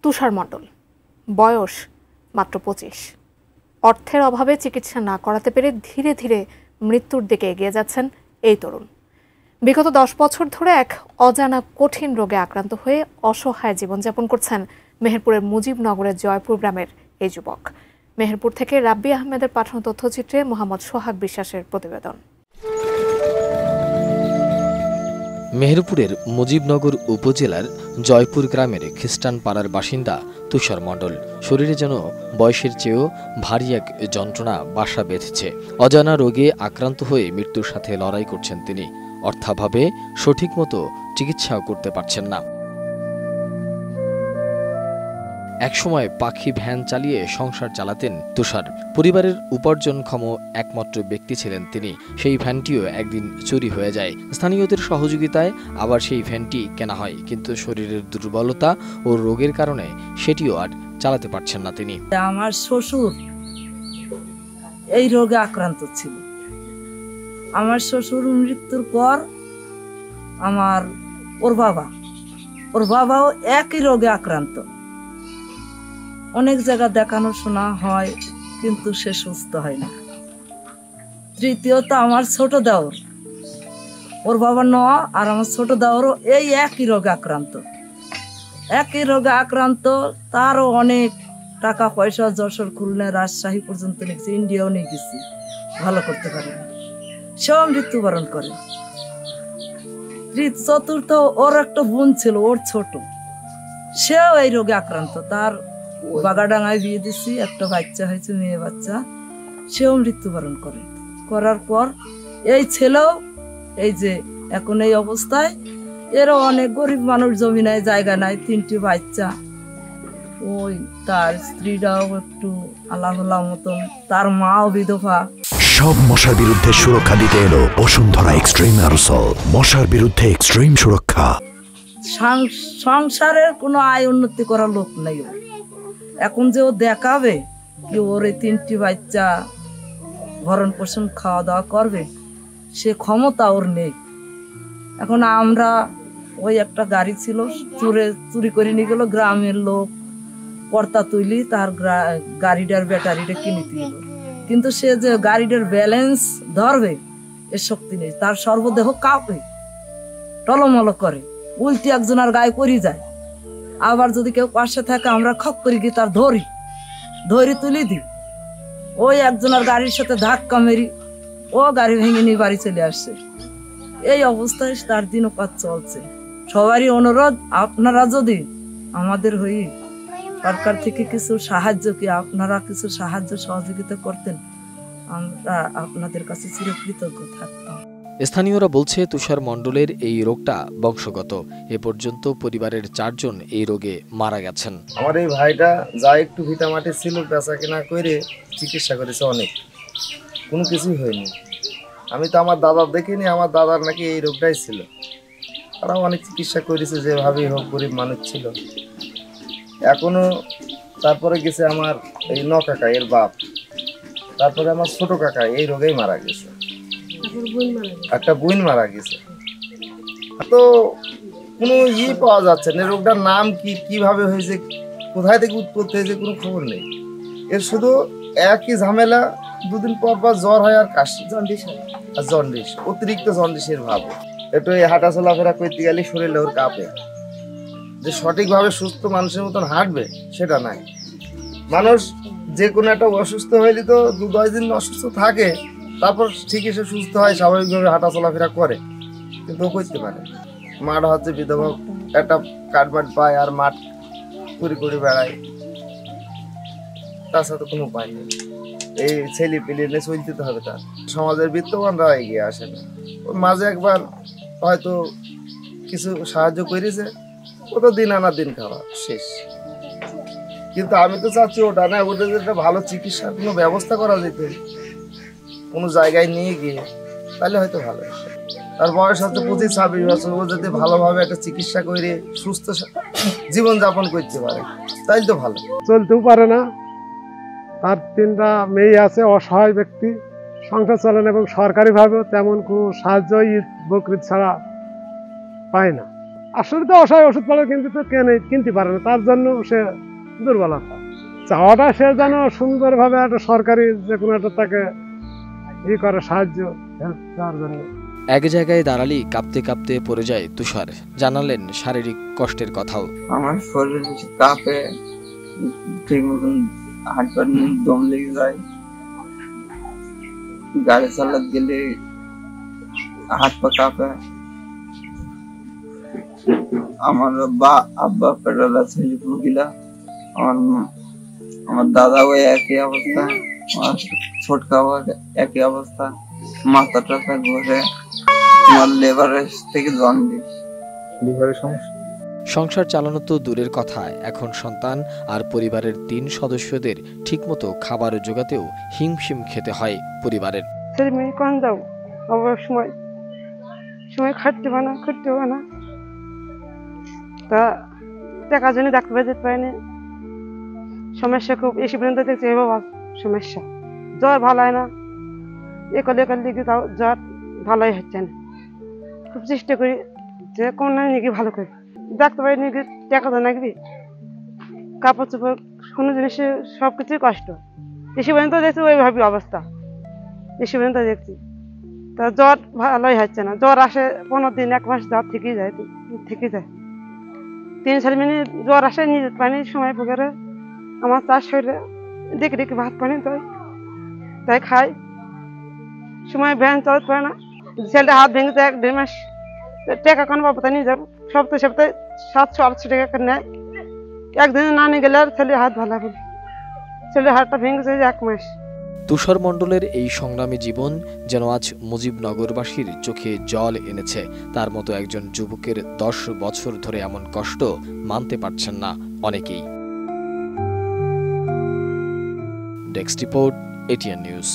তুষার মণ্ডল, বয়স মাত্র 25। অর্থের অভাবে চিকিৎসা না করাতে পেরে ধীরে ধীরে মৃত্যুর দিকে এগিয়ে যাচ্ছেন এই তরুণ। বিগত 10 বছর ধরে এক অজানা কঠিন রোগে আক্রান্ত হয়ে অসহায় জীবনযাপন করছেন মেহেরপুরের মুজিবনগরের জয়পুর গ্রামের এই যুবক। মেহেরপুর থেকে রাব্বি আহমেদের পাঠানো তথ্যচিত্রে মোহাম্মদ সোহাগ বিশ্বাসের প্রতিবেদন। মেহেরপুরের মুজিবনগর উপজেলার জয়পুর গ্রামের খ্রিস্টান পাড়ার বাসিন্দা তুষার মণ্ডল। শরীরে যেন বয়সের চেয়েও ভারী এক যন্ত্রণা বাসা বেঁধেছে। অজানা রোগে আক্রান্ত হয়ে মৃত্যুর সাথে লড়াই করছেন তিনি। অর্থাভাবে সঠিক মতো চিকিৎসাও করতে পারছেন না। একসময় পাখি ভ্যান চালিয়ে সংসার চালাতেন তুষার। পরিবারের উপার্জনক্ষম একমাত্র ব্যক্তি ছিলেন তিনি। সেই ভ্যানটিও একদিন চুরি হয়ে যায়। স্থানীয়দের সহযোগিতায় আবার সেই ভ্যানটি কেনা হয়, কিন্তু শরীরের দুর্বলতা ও রোগের কারণে সেটিও আর চালাতে পারছেন না তিনি। আমার শ্বশুর এই রোগে আক্রান্ত ছিল। আমার শ্বশুর মৃত্যুর পর ওর বাবাও একই রোগে আক্রান্ত। অনেক জায়গা দেখানো শোনা হয়, কিন্তু সে সুস্থ হয় না। তৃতীয়ত আমার ছোট দেওর, ওর বাবা আর আমার ছোট দেওরও এই একই রোগে আক্রান্ত। তারও অনেক টাকা পয়সা যশোর, খুলনা, রাজশাহী পর্যন্ত নিয়েছি, ইন্ডিয়াও নিয়ে গেছি, ভালো করতে পারে না। সেও মৃত্যুবরণ করে। চতুর্থ ওর একটা বোন ছিল, ওর ছোট, সেও এই রোগে আক্রান্ত। তার বাগাডাঙ্গায় বিয়ে দিছি, একটা বাচ্চা হয়েছে, মেয়ে বাচ্চা, সেও মৃত্যুবরণ করার পর এই ছেলেও এই যে এখন এই অবস্থায়। এরও অনেক গরিব মানুষ, জমি নাই, জায়গা নাই, 3টি বাচ্চা। ওই তার স্ত্রীরাও একটু আল্লাহ মতন, তার মাও বিধবা। সব মশার বিরুদ্ধে সুরক্ষা দিতে এলো বসুন্ধরা এক্সট্রিম অ্যারোসল। মশার বিরুদ্ধে এক্সট্রিম সুরক্ষা। সংসারের কোনো আয় উন্নতি করার লোক নেই। এখন যে ও দেখাবে কি ওর এই 3টি বাচ্চা ভরণ পোষণ, খাওয়া দাওয়া করবে, সে ক্ষমতা ওর নেই। এখন আমরা ওই একটা গাড়ি ছিল, চুরি করে নিয়ে গেল গ্রামের লোক, কর্তা তুলি, তার গাড়িটার ব্যাটারিটা কিনে দিল। কিন্তু সে যে গাড়িটার ব্যালেন্স ধরবে এর শক্তি নেই। তার সর্বদেহ কাঁপে, টলমল করে, উল্টি একজনের গায়ে পড়ে যায়। আবার যদি কেউ পাশে থাকে, আমরা খপ করে গিয়ে তার ধরি তুলি দিই। ওই একজনের গাড়ির সাথে ধাক্কা মেরি ও গাড়ি ভেঙে নিয়ে বাড়ি চলে আসছে। এই অবস্থায় তার দিনপাত চলছে। সবারই অনুরোধ, আপনারা যদি আমাদের হয়ে সরকার থেকে কিছু সাহায্য, কি আপনারা কিছু সাহায্য সহযোগিতা করতেন, আমরা আপনাদের কাছে চিরকৃতজ্ঞ থাকতাম। স্থানীয়রা বলছে তুষার মণ্ডলের এই রোগটা বংশগত। এ পর্যন্ত পরিবারের 4 জন এই রোগে মারা গেছেন। আমার এই ভাইটা যা একটু ভিটামাটি ছিল, বেচা কেনা করে চিকিৎসা করেছে, অনেক, কোনো কিছুই হয়নি। আমি তো আমার দাদার দেখিনি, আমার দাদার নাকি এই রোগটাই ছিল। তারাও অনেক চিকিৎসা করেছে, যেভাবেই হোক, গরিব মানুষ ছিল। এখনো তারপরে গেছে আমার এই কাকা, এর বাপ, তারপরে আমার ছোট কাকা এই রোগেই মারা গেছে, একটা বোন মারা গেছে। তো কোনো পাওয়া যাচ্ছে না, রোগটার নাম কি, কিভাবে হয়েছে, কোথায় থেকে উৎপত্তি হয়েছে, কোনো খবর নেই। এর শুধু একই ঝামেলা, 2 দিন পর জ্বর হয় আর কাশি, জন্ডিস, অতিরিক্ত জন্ডিসের ভাব। একটু হাঁটা চলাফেরা করতে গেলে শরীরে ওর কাঁপে। যে সঠিকভাবে সুস্থ মানুষের মতন হাঁটবে সেটা নাই। মানুষ যে কোনো একটা অসুস্থ হইলে তো 2-10 দিন অসুস্থ থাকে, তারপর ঠিকই সে সুস্থ হয়, স্বাভাবিকভাবে হাঁটা চলাফেরা করে, কিন্তু ও করতে পারে। মাঠ হচ্ছে বিধবা, একটা কাঠমাট পায় আর মাঠ করে বেড়ায়, তার সাথে কোনো উপায় নেই। এই ছেলে পেলে নিয়ে চলতে তো হবে। তার সমাজের বিত্তবানরা এগিয়ে আসে না। মাঝে একবার হয়তো কিছু সাহায্য করেছে, ও তো দিন আনা দিন খাওয়া শেষ। কিন্তু আমি তো চাচ্ছি ওটা না, ওদের একটা ভালো চিকিৎসার কোনো ব্যবস্থা করা যেত কোনো জায়গায় নিয়ে গিয়ে, তাহলে হয়তো ভালো। তার বয়স হচ্ছে 25-26 বছর, ও যদি ভালোভাবে একটা চিকিৎসা করে সুস্থ জীবনযাপন করতে পারে, তাই তো ভালো। চলতেও পারে না, তার 3টা মেয়ে আছে, অসহায় ব্যক্তি, সংসার চালান, এবং সরকারিভাবেও তেমন কোনো সাহায্য ঈদ বকরিদ ছাড়া পায় না। আসলে তো অসহায় ওষুধপালা কিন্তু তো কিনতে পারে না, তার জন্য সে দুর্বলতা। চাওয়াটা সে যেন সুন্দরভাবে একটা সরকারি যে কোনো একটা তাকে করে সাহায্য হেল্প দেওয়ার জন্য। এক জায়গায় দাঁড়ালেই কাঁপতে কাঁপতে পড়ে যায় তুষার। জানালেন শারীরিক কষ্টের কথাও। আমার শরীর কাঁপে, ঠিক মতন হাঁট পাট দম লেগে যায়, গাড়ি চালাতে গেলে হাত পা কাঁপে। আমার আব্বা পেট্রোল আছে গিলা, আমার দাদাও একই অবস্থা, আমার ছোটকাও একই অবস্থা, মাথা টাথা ঘুরে, আমার লেবারের থেকে জন্ডিস, লিভারের সমস্যা। সংসার চালানো তো দূরের কথা, এখন সন্তান আর পরিবারের 3 সদস্যদের ঠিকমতো খাবার জোগাতেও হিমশিম খেতে হয় পরিবারের। ছেলে মেয়ে কোন যাও, অবশ্য সময় খাটতে পারে না, তা টাকার জন্য ডাক্তার যেতে পারেনি। সমস্যা খুব, এসে পর্যন্ত দেখছি বাবা সমস্যা, জ্বর ভালো হয় না, একাল দিকে তাও জ্বর ভালোই হচ্ছে না। খুব চেষ্টা করি যে কোন নাকি ভালো করে ডাক্তার বাড়ি নিয়ে টাকা তো নাকি কাপড় চোপড় কোনো জিনিসে সব কিছুই কষ্ট। এসে পর্যন্ত দেখছি ওইভাবে অবস্থা, এসে পর্যন্ত দেখছি তা জ্বর ভালোই হচ্ছে না। জ্বর আসে 15 দিন 1 মাস জ্বর থেকেই যায় 3-4 মিনিট জ্বর আসে, নিজের পানি সময় পুকুরে আমার চার শরীরে দেখে ভাত পানি তাই খাই, সময় ভ্যান চালাতে পারে না। ছেলেটা হাত ভেঙেছে 1-1.5 মাস, টাকা কোন বাবতা নিয়ে যাবো, সপ্তাহে 700-800 টাকা করে নেয়। একদিন না নিয়ে গেলে আর ছেলের হাত ভালো হবে, ছেলের হাতটা ভেঙেছে 1 মাস। তুষার মণ্ডলের এই সংগ্রামী জীবন যেন আজ মুজিবনগরবাসীর চোখে জল এনেছে। তার মতো একজন যুবকের 10 বছর ধরে এমন কষ্ট মানতে পারছেন না অনেকেই। Desk report, ATN news.